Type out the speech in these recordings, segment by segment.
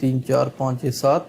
3 4 5 6 7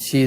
6